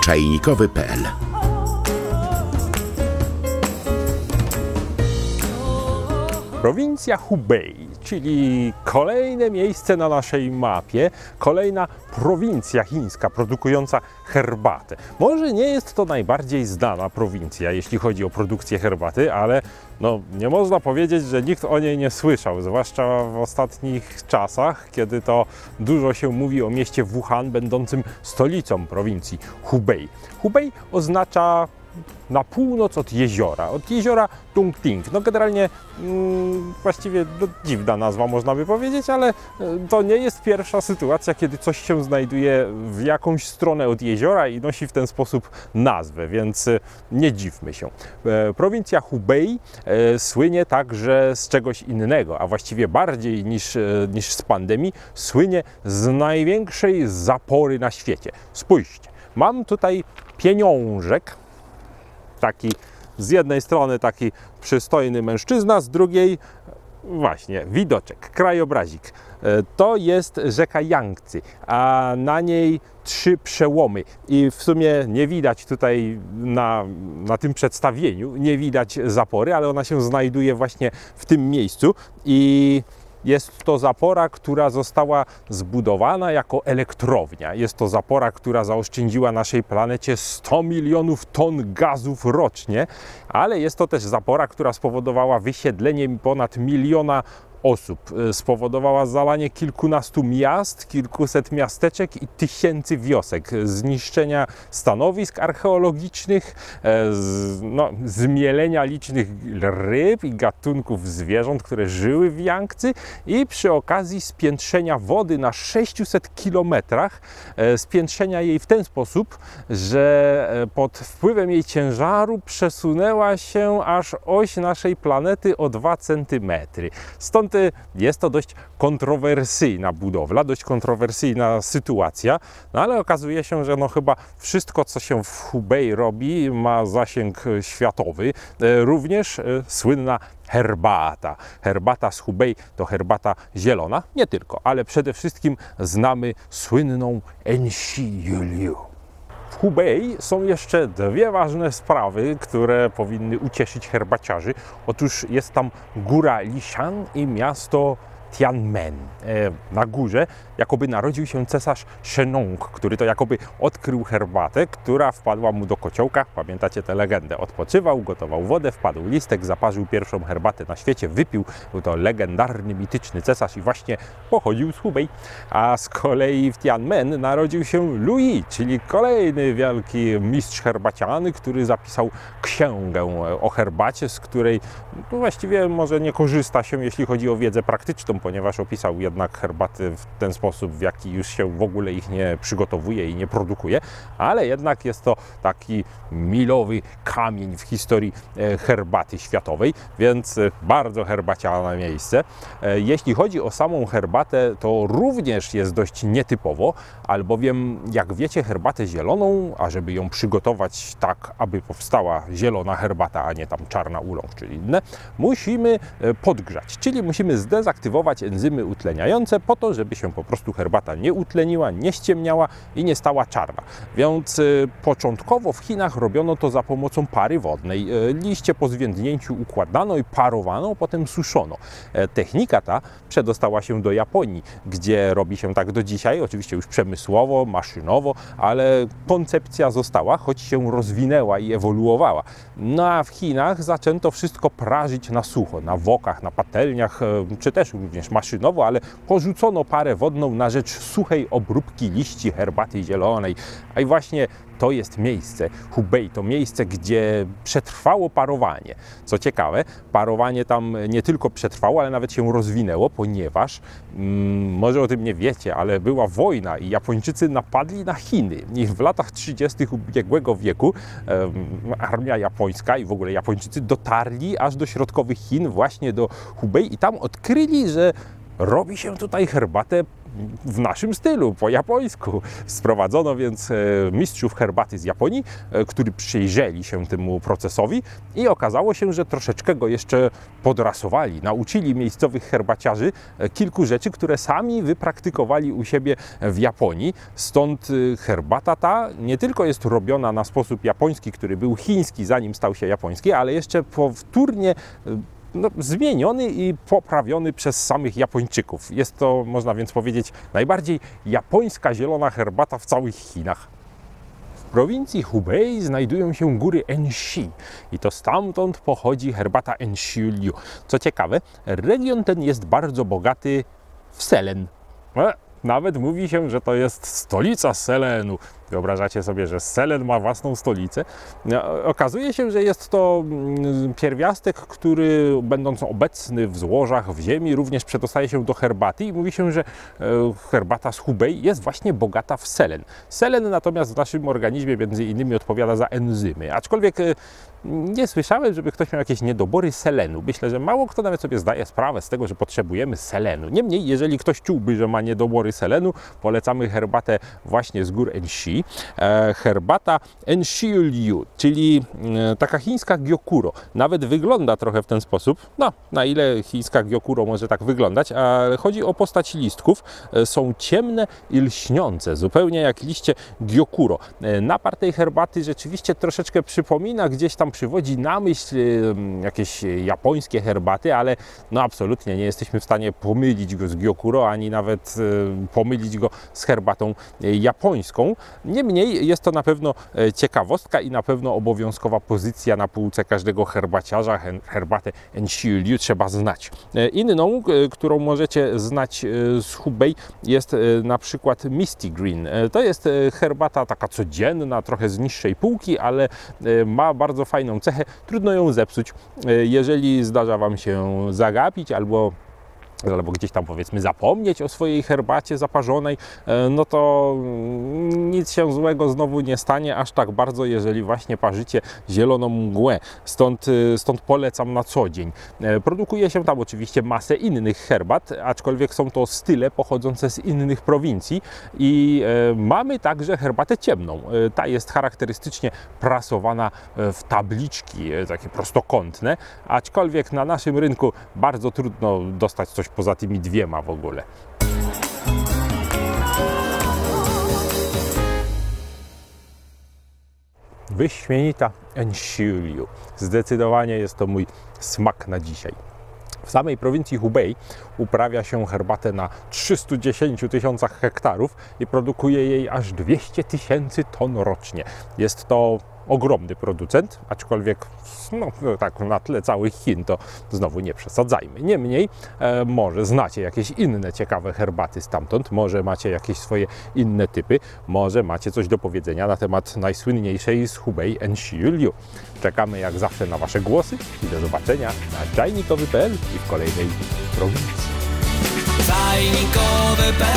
czajnikowy.pl. Prowincja Hubei, czyli kolejne miejsce na naszej mapie, kolejna prowincja chińska produkująca herbatę. Może nie jest to najbardziej znana prowincja, jeśli chodzi o produkcję herbaty, ale nie można powiedzieć, że nikt o niej nie słyszał, zwłaszcza w ostatnich czasach, kiedy to dużo się mówi o mieście Wuhan, będącym stolicą prowincji Hubei. Hubei oznacza na północ od jeziora Tungting. Generalnie właściwie dziwna nazwa, można by powiedzieć, ale to nie jest pierwsza sytuacja, kiedy coś się znajduje w jakąś stronę od jeziora i nosi w ten sposób nazwę, więc nie dziwmy się. Prowincja Hubei słynie także z czegoś innego, a właściwie bardziej niż z pandemii, słynie z największej zapory na świecie. Spójrzcie, mam tutaj pieniążek, taki z jednej strony taki przystojny mężczyzna, z drugiej właśnie widoczek, krajobrazik. To jest rzeka Jangtzy, a na niej 3 przełomy i w sumie nie widać tutaj na tym przedstawieniu, nie widać zapory, ale ona się znajduje właśnie w tym miejscu i jest to zapora, która została zbudowana jako elektrownia. Jest to zapora, która zaoszczędziła naszej planecie 100 milionów ton gazów rocznie, ale jest to też zapora, która spowodowała wysiedlenie ponad 1 miliona osób. Spowodowała zalanie kilkunastu miast, kilkuset miasteczek i tysięcy wiosek, zniszczenia stanowisk archeologicznych, zmielenia licznych ryb i gatunków zwierząt, które żyły w Jangtzy i przy okazji spiętrzenia wody na 600 kilometrach, spiętrzenia jej w ten sposób, że pod wpływem jej ciężaru przesunęła się aż oś naszej planety o 2 cm. Stąd jest to dość kontrowersyjna budowla, dość kontrowersyjna sytuacja, ale okazuje się, że chyba wszystko, co się w Hubei robi, ma zasięg światowy. Również słynna herbata. Herbata z Hubei to herbata zielona, nie tylko, ale przede wszystkim znamy słynną Enxi-Yuliu. W Hubei są jeszcze 2 ważne sprawy, które powinny ucieszyć herbaciarzy. Otóż jest tam góra Lishan i miasto Tianmen. Na górze jakoby narodził się cesarz Shenong, który to jakoby odkrył herbatę, która wpadła mu do kociołka. Pamiętacie tę legendę? Odpoczywał, gotował wodę, wpadł listek, zaparzył pierwszą herbatę na świecie, wypił. Był to legendarny, mityczny cesarz i właśnie pochodził z Hubei. A z kolei w Tianmen narodził się Lu Yi, czyli kolejny wielki mistrz herbaciany, który zapisał księgę o herbacie, z której właściwie może nie korzysta się, jeśli chodzi o wiedzę praktyczną, ponieważ opisał jednak herbaty w ten sposób, w jaki już się w ogóle ich nie przygotowuje i nie produkuje, ale jednak jest to taki milowy kamień w historii herbaty światowej, więc bardzo herbaciane miejsce. Jeśli chodzi o samą herbatę, to również jest dość nietypowo, albowiem jak wiecie, herbatę zieloną, a żeby ją przygotować tak, aby powstała zielona herbata, a nie tam czarna oolong czy inne, musimy podgrzać, czyli musimy zdezaktywować enzymy utleniające po to, żeby się po prostu herbata nie utleniła, nie ściemniała i nie stała czarna. Więc początkowo w Chinach robiono to za pomocą pary wodnej. Liście po zwiędnięciu układano i parowano, potem suszono. Technika ta przedostała się do Japonii, gdzie robi się tak do dzisiaj, oczywiście już przemysłowo, maszynowo, ale koncepcja została, choć się rozwinęła i ewoluowała. A w Chinach zaczęto wszystko prażyć na sucho, na wokach, na patelniach, czy też również maszynowo, ale porzucono parę wodną na rzecz suchej obróbki liści herbaty zielonej. A i właśnie to jest miejsce, Hubei, to miejsce, gdzie przetrwało parowanie. Co ciekawe, parowanie tam nie tylko przetrwało, ale nawet się rozwinęło, ponieważ, może o tym nie wiecie, ale była wojna i Japończycy napadli na Chiny. I w latach 30. ubiegłego wieku armia japońska i w ogóle Japończycy dotarli aż do środkowych Chin, właśnie do Hubei i tam odkryli, że robi się tutaj herbatę w naszym stylu, po japońsku. Sprowadzono więc mistrzów herbaty z Japonii, którzy przyjrzeli się temu procesowi i okazało się, że troszeczkę go jeszcze podrasowali. Nauczyli miejscowych herbaciarzy kilku rzeczy, które sami wypraktykowali u siebie w Japonii. Stąd herbata ta nie tylko jest robiona na sposób japoński, który był chiński, zanim stał się japoński, ale jeszcze powtórnie zmieniony i poprawiony przez samych Japończyków. Jest to, można więc powiedzieć, najbardziej japońska zielona herbata w całych Chinach. W prowincji Hubei znajdują się góry Enshi i to stamtąd pochodzi herbata Enshi-Liu. Co ciekawe, region ten jest bardzo bogaty w selen. Nawet mówi się, że to jest stolica selenu. Wyobrażacie sobie, że selen ma własną stolicę? Okazuje się, że jest to pierwiastek, który będąc obecny w złożach, w ziemi, również przedostaje się do herbaty i mówi się, że herbata z Hubei jest właśnie bogata w selen. Selen natomiast w naszym organizmie między innymi odpowiada za enzymy, aczkolwiek nie słyszałem, żeby ktoś miał jakieś niedobory selenu. Myślę, że mało kto nawet sobie zdaje sprawę z tego, że potrzebujemy selenu. Niemniej, jeżeli ktoś czułby, że ma niedobory selenu, polecamy herbatę właśnie z gór Enshi. Herbata Enshi-Liu, czyli taka chińska gyokuro. Nawet wygląda trochę w ten sposób. No, na ile chińska gyokuro może tak wyglądać, a chodzi o postać listków. Są ciemne i lśniące, zupełnie jak liście gyokuro. Napar tej herbaty rzeczywiście troszeczkę przypomina, gdzieś tam przywodzi na myśl jakieś japońskie herbaty, ale no absolutnie nie jesteśmy w stanie pomylić go z gyokuro, ani nawet pomylić go z herbatą japońską. Niemniej jest to na pewno ciekawostka i na pewno obowiązkowa pozycja na półce każdego herbaciarza. Herbatę Enshi-Liu trzeba znać. Inną, którą możecie znać z Hubei, jest na przykład Misty Green. To jest herbata taka codzienna, trochę z niższej półki, ale ma bardzo fajną cechę. Trudno ją zepsuć. Jeżeli zdarza Wam się zagapić albo gdzieś tam powiedzmy zapomnieć o swojej herbacie zaparzonej, no to nic się złego znowu nie stanie aż tak bardzo, jeżeli właśnie parzycie zieloną mgłę. Stąd polecam na co dzień. Produkuje się tam oczywiście masę innych herbat, aczkolwiek są to style pochodzące z innych prowincji i mamy także herbatę ciemną. Ta jest charakterystycznie prasowana w tabliczki takie prostokątne, aczkolwiek na naszym rynku bardzo trudno dostać coś poza tymi dwiema w ogóle. Wyśmienita Enshi-Liu. Zdecydowanie jest to mój smak na dzisiaj. W samej prowincji Hubei uprawia się herbatę na 310 000 hektarów i produkuje jej aż 200 000 ton rocznie. Jest to ogromny producent, aczkolwiek no, tak na tle całych Chin to znowu nie przesadzajmy. Niemniej może znacie jakieś inne ciekawe herbaty stamtąd, może macie jakieś swoje inne typy, może macie coś do powiedzenia na temat najsłynniejszej z Hubei Enshi-Liu. Czekamy jak zawsze na Wasze głosy i do zobaczenia na czajnikowy.pl i w kolejnej prowincji. czajnikowy.pl